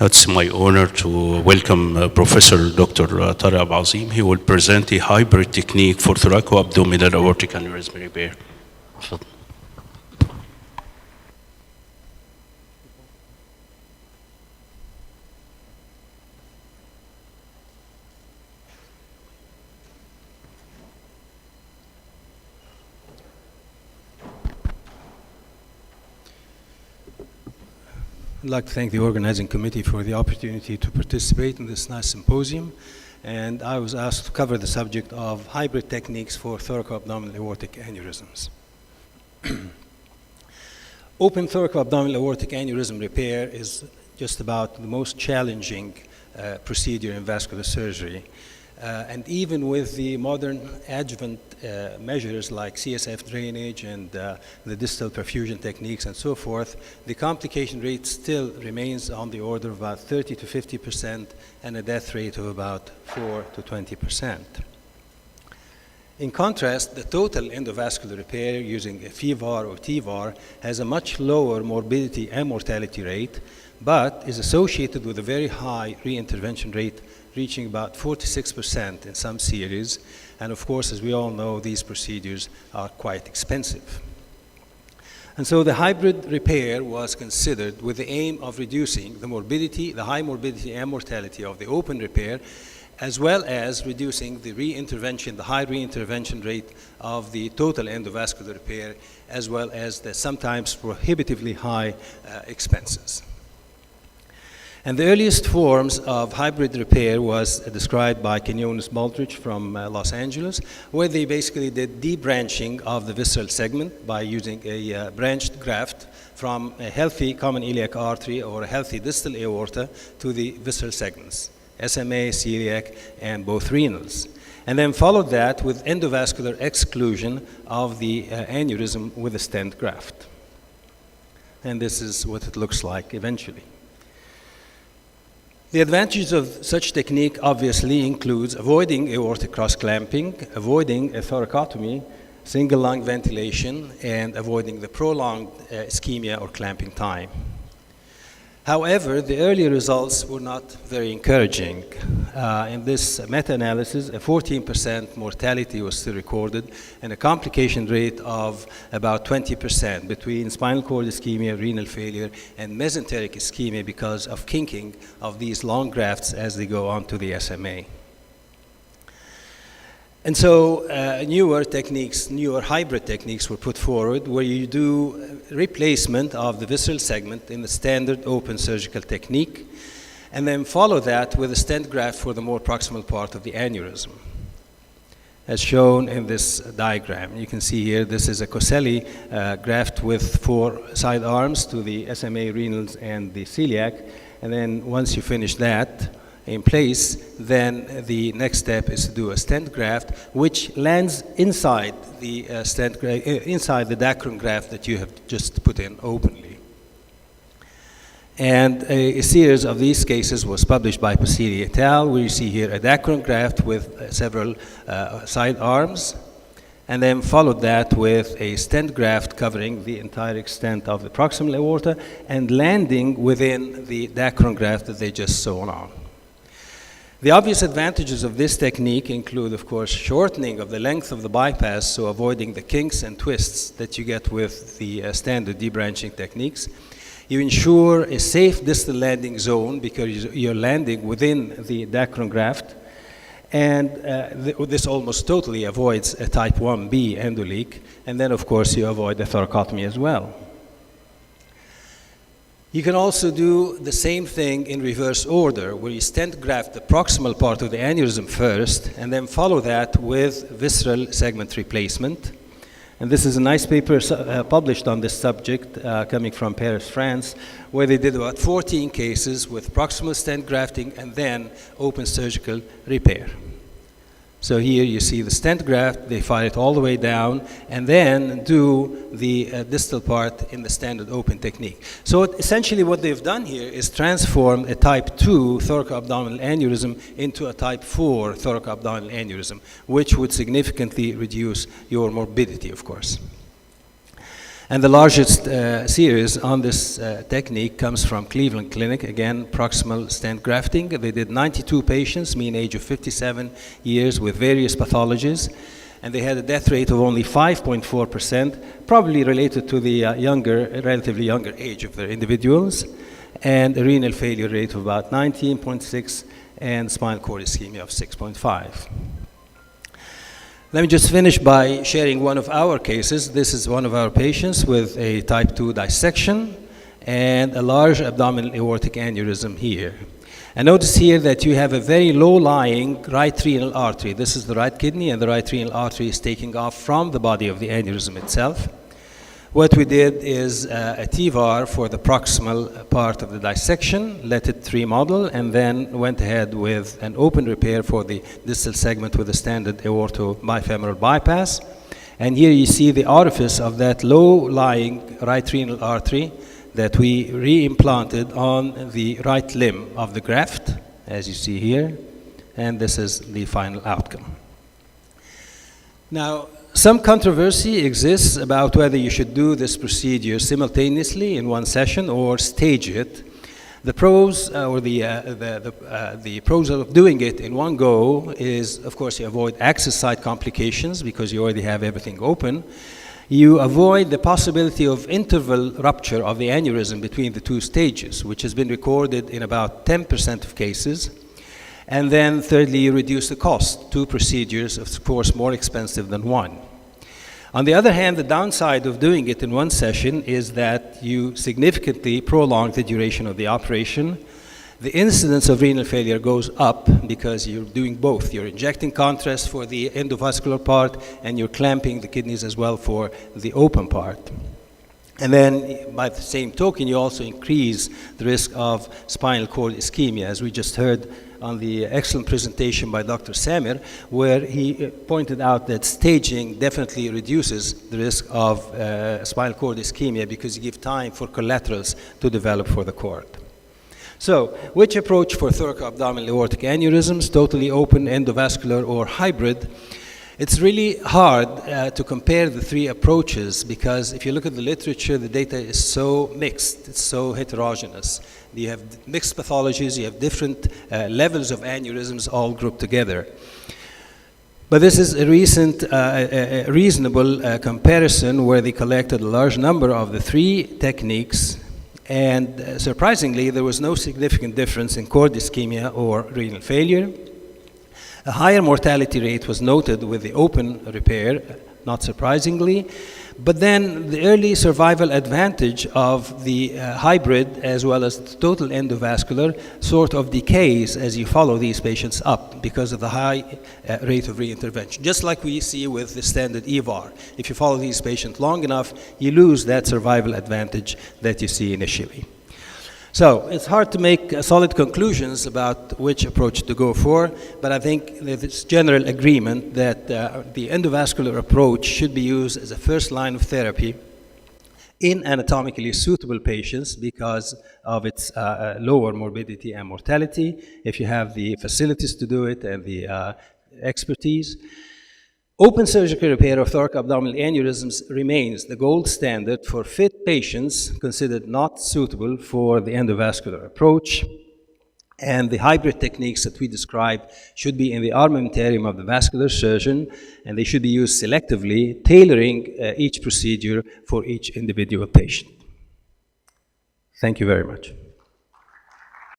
It's my honor to welcome Professor Dr. Tarek Abdelazim. He will present a hybrid technique for thoracoabdominal aortic aneurysm repair. I'd like to thank the organizing committee for the opportunity to participate in this nice symposium. And I was asked to cover the subject of hybrid techniques for thoracoabdominal aortic aneurysms. Open thoracoabdominal aortic aneurysm repair is just about the most challenging procedure in vascular surgery. And even with the modern adjuvant measures like CSF drainage and the distal perfusion techniques and so forth, the complication rate still remains on the order of about 30 to 50% and a death rate of about 4 to 20%. In contrast, the total endovascular repair using a FEVAR or TVAR has a much lower morbidity and mortality rate, but is associated with a very high reintervention rate reaching about 46% in some series. And of course, as we all know, these procedures are quite expensive. And so the hybrid repair was considered with the aim of reducing the morbidity, the high morbidity and mortality of the open repair, as well as reducing the reintervention, the high reintervention rate of the total endovascular repair, as well as the sometimes prohibitively high expenses. And the earliest forms of hybrid repair was described by Quinones Baldrige from Los Angeles, where they basically did debranching of the visceral segment by using a branched graft from a healthy common iliac artery or a healthy distal aorta to the visceral segments, SMA, celiac, and both renals. And then followed that with endovascular exclusion of the aneurysm with a stent graft. And this is what it looks like eventually. The advantages of such technique obviously includes avoiding aortic cross-clamping, avoiding a thoracotomy, single lung ventilation, and avoiding the prolonged ischemia or clamping time. However, the early results were not very encouraging. In this meta-analysis, a 14% mortality was still recorded and a complication rate of about 20% between spinal cord ischemia, renal failure, and mesenteric ischemia because of kinking of these long grafts as they go on to the SMA. And so newer techniques, newer hybrid techniques were put forward where you do replacement of the visceral segment in the standard open surgical technique and then follow that with a stent graft for the more proximal part of the aneurysm. As shown in this diagram, you can see here this is a Coselli graft with 4 side arms to the SMA, renals, and the celiac. And then once you finish that in place, then the next step is to do a stent graft, which lands inside the inside the Dacron graft that you have just put in openly. And a series of these cases was published by Pasiri et al., where you see here a Dacron graft with several side arms, and then followed that with a stent graft covering the entire extent of the proximal aorta and landing within the Dacron graft that they just sewn on. The obvious advantages of this technique include, of course, shortening of the length of the bypass, so avoiding the kinks and twists that you get with the standard debranching techniques. You ensure a safe distal landing zone because you're landing within the Dacron graft. And this almost totally avoids a type 1B endoleak. And then, of course, you avoid the thoracotomy as well. You can also do the same thing in reverse order, where you stent graft the proximal part of the aneurysm first, and then follow that with visceral segment replacement. And this is a nice paper published on this subject coming from Paris, France, where they did about 14 cases with proximal stent grafting and then open surgical repair. So here you see the stent graft, they file it all the way down, and then do the distal part in the standard open technique. So essentially what they've done here is transform a type 2 thoracoabdominal aneurysm into a type 4 thoracoabdominal aneurysm, which would significantly reduce your morbidity, of course. And the largest series on this technique comes from Cleveland Clinic, again, proximal stent grafting. They did 92 patients, mean age of 57 years, with various pathologies. And they had a death rate of only 5.4%, probably related to the relatively younger age of the individuals, and a renal failure rate of about 19.6, and spinal cord ischemia of 6.5. Let me just finish by sharing one of our cases. This is one of our patients with a type 2 dissection and a large abdominal aortic aneurysm here. And notice here that you have a very low-lying right renal artery. This is the right kidney, and the right renal artery is taking off from the body of the aneurysm itself. What we did is a TVAR for the proximal part of the dissection, let it remodel, and then went ahead with an open repair for the distal segment with a standard aorto-bifemoral bypass. And here you see the orifice of that low-lying right renal artery that we re-implanted on the right limb of the graft, as you see here, and this is the final outcome. Now, some controversy exists about whether you should do this procedure simultaneously in one session or stage it. The pros the pros of doing it in one go is, of course, you avoid access site complications because you already have everything open. You avoid the possibility of interval rupture of the aneurysm between the two stages, which has been recorded in about 10% of cases. And then thirdly, you reduce the cost. Two procedures, of course, more expensive than one. On the other hand, the downside of doing it in one session is that you significantly prolong the duration of the operation. The incidence of renal failure goes up because you're doing both. You're injecting contrast for the endovascular part, and you're clamping the kidneys as well for the open part. And then, by the same token, you also increase the risk of spinal cord ischemia, as we just heard on the excellent presentation by Dr. Samir, where he pointed out that staging definitely reduces the risk of spinal cord ischemia because you give time for collaterals to develop for the cord. So, which approach for thoracoabdominal aortic aneurysms, totally open, endovascular, or hybrid? It's really hard to compare the three approaches because if you look at the literature, the data is so mixed, it's so heterogeneous. You have mixed pathologies, you have different levels of aneurysms all grouped together. But this is a recent, reasonable comparison where they collected a large number of the three techniques, and surprisingly, there was no significant difference in cord ischemia or renal failure. A higher mortality rate was noted with the open repair, not surprisingly, but then the early survival advantage of the hybrid as well as the total endovascular sort of decays as you follow these patients up because of the high rate of reintervention. Just like we see with the standard EVAR. If you follow these patients long enough, you lose that survival advantage that you see initially. So it's hard to make solid conclusions about which approach to go for, but I think there's general agreement that the endovascular approach should be used as a first line of therapy in anatomically suitable patients because of its lower morbidity and mortality, if you have the facilities to do it and the expertise. Open surgical repair of thoracoabdominal aneurysms remains the gold standard for fit patients considered not suitable for the endovascular approach. And the hybrid techniques that we described should be in the armamentarium of the vascular surgeon, and they should be used selectively, tailoring each procedure for each individual patient. Thank you very much.